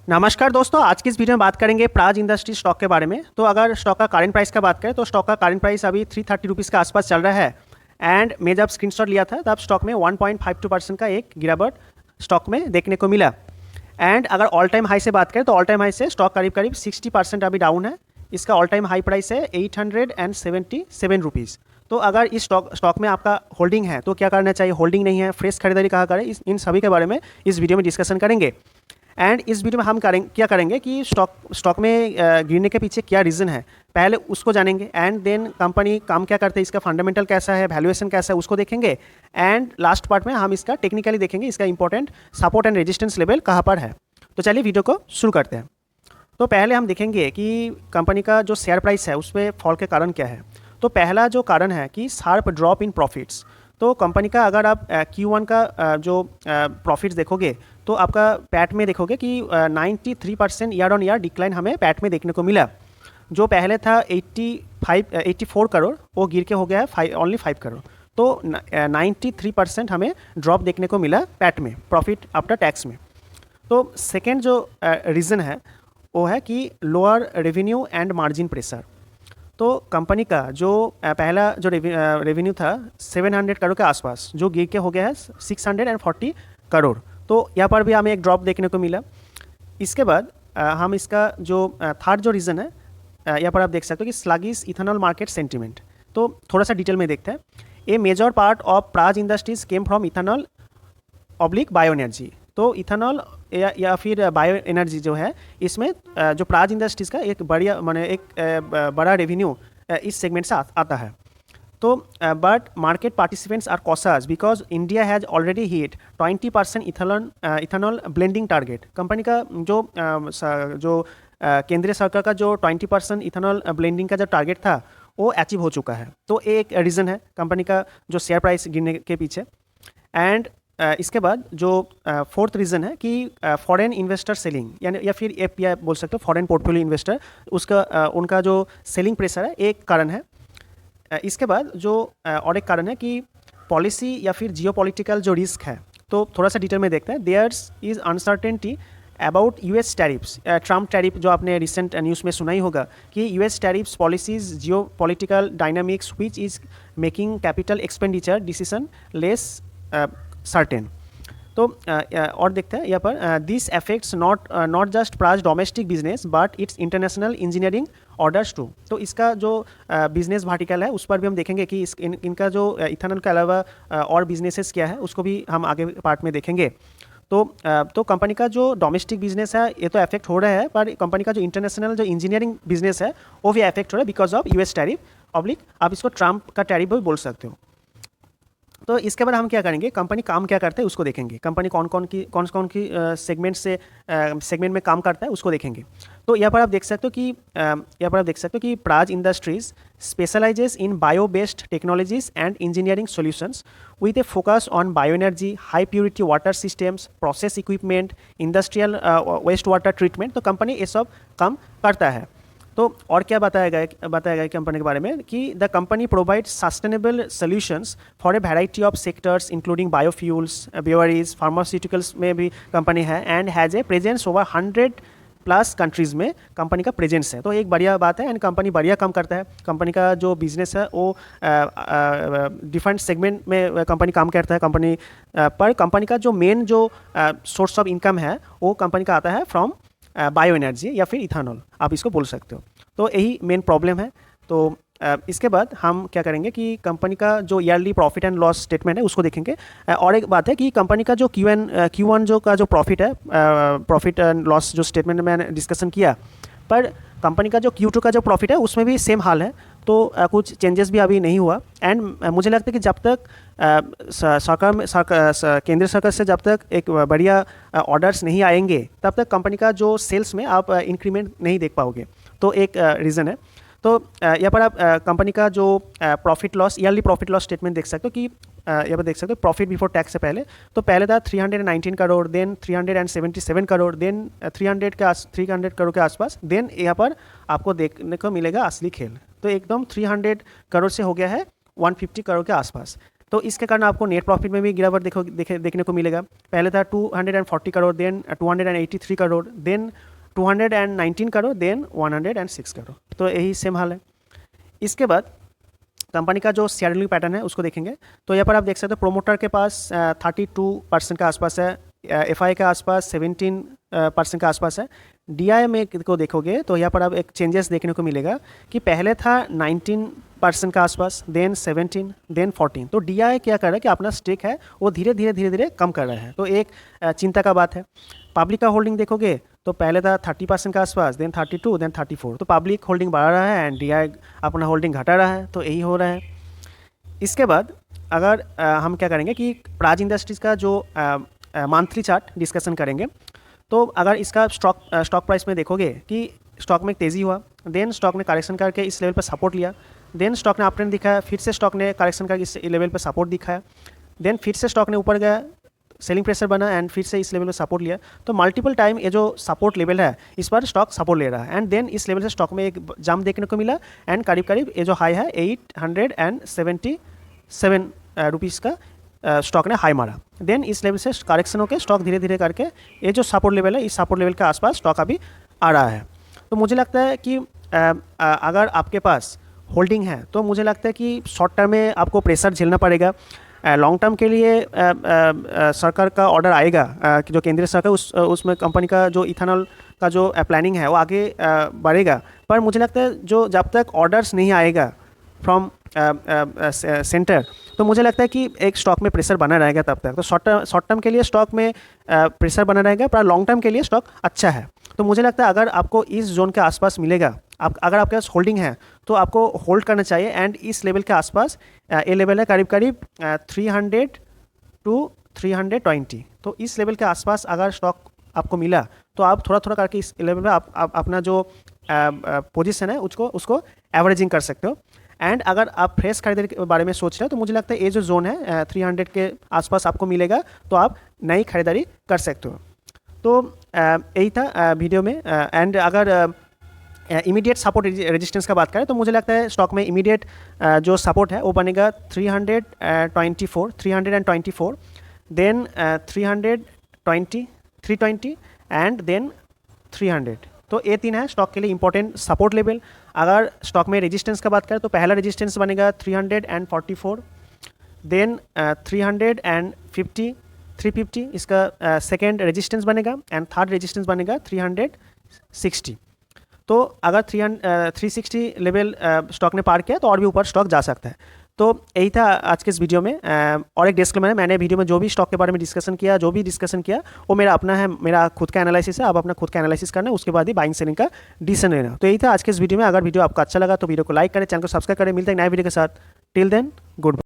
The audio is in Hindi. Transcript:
नमस्कार दोस्तों, आज की इस वीडियो में बात करेंगे प्राज इंडस्ट्री स्टॉक के बारे में। तो अगर स्टॉक का करंट प्राइस का बात करें तो स्टॉक का करंट प्राइस अभी 330 रुपीज़ के आसपास चल रहा है। एंड मैं जब स्क्रीनशॉट लिया था तब स्टॉक में 1.52% का एक गिरावट स्टॉक में देखने को मिला। एंड अगर ऑल टाइम हाई से बात करें तो ऑल टाइम हाई से स्टॉक करीब करीब 60% अभी डाउन है। इसका ऑल टाइम हाई प्राइस है 877 रुपीज़। तो अगर इस स्टॉक में आपका होल्डिंग है तो क्या करना चाहिए, होल्डिंग नहीं है, फ्रेश खरीदारी कहाँ करें, इन सभी के बारे में इस वीडियो में डिस्कशन करेंगे। एंड इस वीडियो में हम क्या करेंगे कि स्टॉक में गिरने के पीछे क्या रीज़न है, पहले उसको जानेंगे। एंड देन कंपनी काम क्या करते हैं, इसका फंडामेंटल कैसा है, वैल्यूएशन कैसा है, उसको देखेंगे। एंड लास्ट पार्ट में हम इसका टेक्निकली देखेंगे, इसका important support and resistance level कहाँ पर है। तो चलिए वीडियो को शुरू करते हैं। तो पहले हम देखेंगे कि कंपनी का जो शेयर प्राइस है उस पर फॉल के कारण क्या है। तो पहला जो कारण है कि शार्प ड्रॉप इन प्रॉफिट्स। तो कंपनी का अगर आप Q1 का जो प्रॉफिट्स देखोगे तो आपका पैट में देखोगे कि 93% ईयर ऑन ईयर डिक्लाइन हमें पैट में देखने को मिला। जो पहले था 84 करोड़ वो गिर के हो गया है ओनली 5 करोड़। तो 93% हमें ड्रॉप देखने को मिला पैट में, प्रॉफिट आफ्टर टैक्स में। तो सेकेंड जो रीज़न है वो है कि lower revenue and margin pressure. तो कंपनी का जो पहला जो रेवेन्यू था 700 करोड़ के आसपास, जो गिर के हो गया है 640 करोड़। तो यहाँ पर भी हमें एक ड्रॉप देखने को मिला। इसके बाद हम इसका जो थर्ड जो रीज़न है, यहाँ पर आप देख सकते हो कि स्लगिश इथेनॉल मार्केट सेंटिमेंट। तो थोड़ा सा डिटेल में देखते हैं। A major part of Praj industries came from ethanol oblique bio energy. तो इथेनॉल या फिर बायो एनर्जी जो है, इसमें जो प्राज इंडस्ट्रीज़ का एक बड़ा रेवेन्यू इस सेगमेंट से आता है। तो but market participants are cautious because India has already hit 20% ethanol blending target. Company का जो केंद्रीय सरकार का जो 20% इथेनॉल ब्लेंडिंग का जो टारगेट था वो अचीव हो चुका है। तो एक रीज़न है कंपनी का जो शेयर प्राइस गिरने के पीछे। एंड इसके बाद जो फोर्थ रीज़न है कि फॉरेन इन्वेस्टर सेलिंग, यानी या फिर FPI बोल सकते हो, फॉरेन पोर्टफोलियो इन्वेस्टर, उसका उनका जो सेलिंग प्रेशर है एक कारण है। इसके बाद जो और एक कारण है कि पॉलिसी या फिर जियोपॉलिटिकल जो रिस्क है। तो थोड़ा सा डिटेल में देखते हैं। There's is uncertainty about US tariffs, Trump tariff जो आपने रिसेंट न्यूज़ में सुना ही होगा कि US tariffs policies geopolitical dynamics which is making capital expenditure decision less certain. तो और देखते हैं यहाँ पर this affects not just Praj domestic business but it's international engineering orders too. तो इसका जो बिजनेस वर्टिकल है उस पर भी हम देखेंगे कि इनका जो इथेनॉल के अलावा और बिजनेसेस क्या है उसको भी हम आगे पार्ट में देखेंगे। तो कंपनी का जो डोमेस्टिक बिजनेस है ये तो अफेक्ट हो रहा है, पर कंपनी का जो इंटरनेशनल जो इंजीनियरिंग बिजनेस है वो भी अफेक्ट हो रहा है because of US tariff oblique, आप इसको ट्रम्प का टैरिफ भी बोल सकते हो। तो इसके बाद हम क्या करेंगे, कंपनी काम क्या करते हैं उसको देखेंगे। कंपनी कौन कौन की सेगमेंट में काम करता है उसको देखेंगे। तो यहाँ पर आप देख सकते हो कि Praj industries specialises in bio based technologies and engineering solutions with a focus on bio energy, high purity water systems, process equipment, industrial waste water treatment. तो कंपनी ये सब काम करता है। तो और क्या बताया गया कंपनी के बारे में कि the company provides sustainable solutions for a variety of sectors including biofuels, breweries, pharmaceuticals में भी कंपनी है। And has a presence over 100+ countries में कंपनी का प्रेजेंस है। तो एक बढ़िया बात है एंड कंपनी बढ़िया काम करता है। कंपनी का जो बिजनेस है वो डिफरेंट सेगमेंट में कंपनी काम करता है। कंपनी का जो मेन जो सोर्स ऑफ इनकम है वो कंपनी का आता है फ्रॉम बायो एनर्जी या फिर इथेनॉल, आप इसको बोल सकते हो। तो यही मेन प्रॉब्लम है। तो इसके बाद हम क्या करेंगे कि कंपनी का जो yearly profit and loss statement है उसको देखेंगे। और एक बात है कि कंपनी का जो Q1 जो प्रॉफिट है, प्रॉफिट एंड लॉस जो स्टेटमेंट में मैंने डिस्कशन किया, पर कंपनी का जो Q2 का जो प्रॉफिट है उसमें भी सेम हाल है। तो कुछ चेंजेस भी अभी नहीं हुआ। एंड मुझे लगता है कि जब तक केंद्र सरकार से जब तक एक बढ़िया ऑर्डर्स नहीं आएंगे तब तक कंपनी का जो सेल्स में आप इंक्रीमेंट नहीं देख पाओगे। तो एक रीज़न है। तो यहाँ पर आप कंपनी का जो profit loss, yearly profit loss statement देख सकते हो कि यहाँ पर देख सकते हो प्रॉफिट बिफोर टैक्स से पहले था 319 करोड़, देन 377 करोड़, देन 300 करोड़ के आसपास। देन यहाँ पर आपको देखने को मिलेगा असली खेल। तो एकदम 300 करोड़ से हो गया है 150 करोड़ के आसपास। तो इसके कारण आपको नेट प्रॉफिट में भी गिरावट देखने को मिलेगा। पहले था 240 crore, then 283 crore, then 219 crore, then 106 crore. तो यही सेम हाल है। इसके बाद कंपनी का जो शेयर होल्डिंग पैटर्न है उसको देखेंगे। तो यहाँ पर आप देख सकते हो प्रोमोटर के पास 32% के आसपास है, एफआई के आसपास 17% के आसपास है। डीआई में को देखोगे तो यहाँ पर आप एक चेंजेस देखने को मिलेगा कि पहले था 19% के आसपास, देन 17, देन 14। तो डीआई क्या कर रहा है कि अपना स्टेक है वो धीरे धीरे कम कर रहा है। तो एक चिंता का बात है। पब्लिक का होल्डिंग देखोगे तो पहले था 30% के आसपास, देन 32, देन 34। तो पब्लिक होल्डिंग बढ़ा रहा है एंड डीआई अपना होल्डिंग घटा रहा है। तो यही हो रहा है। इसके बाद अगर हम क्या करेंगे कि प्राज इंडस्ट्रीज़ का जो मंथली चार्ट डिस्कशन करेंगे। तो अगर इसका स्टॉक प्राइस में देखोगे कि स्टॉक में तेज़ी हुआ, देन स्टॉक ने करेक्शन करके इस लेवल पर सपोर्ट लिया, देन स्टॉक ने अप ट्रेंड दिखाया, फिर से स्टॉक ने करेक्शन करके इस लेवल पर सपोर्ट दिखाया, देन फिर से स्टॉक ने ऊपर गया, सेलिंग प्रेशर बना एंड फिर से इस लेवल पर सपोर्ट लिया। तो मल्टीपल टाइम ये जो सपोर्ट लेवल है इस बार स्टॉक सपोर्ट ले रहा है एंड देन इस लेवल से स्टॉक में एक जंप देखने को मिला एंड करीब ये जो हाई है 877 रुपीज़ का स्टॉक ने हाई मारा। देन इस लेवल से करेक्शन होकर स्टॉक धीरे धीरे करके ये जो सपोर्ट लेवल है इस सपोर्ट लेवल के आसपास स्टॉक अभी आ रहा है। तो मुझे लगता है कि अगर आपके पास होल्डिंग है तो मुझे लगता है कि शॉर्ट टर्म में आपको प्रेशर झेलना पड़ेगा। लॉन्ग टर्म के लिए सरकार का ऑर्डर आएगा कि जो केंद्रीय सरकार उसमें कंपनी का जो इथेनॉल का जो प्लानिंग है वो आगे बढ़ेगा। पर मुझे लगता है जो जब तक ऑर्डर्स नहीं आएगा फ्रॉम सेंटर तो मुझे लगता है कि एक स्टॉक में प्रेशर बना रहेगा तब तक। तो शॉर्ट टर्म के लिए स्टॉक में प्रेशर बना रहेगा, पर लॉन्ग टर्म के लिए स्टॉक अच्छा है। तो मुझे लगता है अगर आपको इस जोन के आसपास मिलेगा, अगर आपके पास होल्डिंग है तो आपको होल्ड करना चाहिए एंड इस लेवल के आसपास ये लेवल है करीब 300 टू 320। तो इस लेवल के आसपास अगर स्टॉक आपको मिला तो आप थोड़ा करके इस लेवल में आप अपना जो पोजीशन है उसको एवरेजिंग कर सकते हो। एंड अगर आप फ्रेश खरीदारी के बारे में सोच रहे हो तो मुझे लगता है ये जो जोन है 300 के आसपास आपको मिलेगा तो आप नई खरीदारी कर सकते हो। तो यही था वीडियो में। एंड अगर इमीडिएट सपोर्ट रेजिस्टेंस का बात करें तो मुझे लगता है स्टॉक में इमीडिएट जो सपोर्ट है वो बनेगा 324, देन 320 एंड देन 300। तो ये तीन है स्टॉक के लिए इंपॉर्टेंट सपोर्ट लेवल। अगर स्टॉक में रेजिस्टेंस का बात करें तो पहला रेजिस्टेंस बनेगा 344, देन 350 इसका सेकेंड रेजिस्टेंस बनेगा एंड थर्ड रेजिस्टेंस बनेगा 360। तो अगर 360 लेवल स्टॉक ने पार किया तो और भी ऊपर स्टॉक जा सकता है। तो यही था आज के इस वीडियो में। और एक डिस्क्लेमर है, मैंने वीडियो में जो भी स्टॉक के बारे में डिस्कशन किया वो मेरा अपना है, मेरा खुद का एनालिसिस है। आप अपना खुद का एनालिसिस करना, उसके बाद ही बाइंग सेलिंग का डिसीजन लेना। तो यही था आज के इस वीडियो में। अगर वीडियो आपको अच्छा लगा तो वीडियो को लाइक करें, चैनल को सब्सक्राइब करें। मिलते हैं नए वीडियो के साथ। Till then good bye.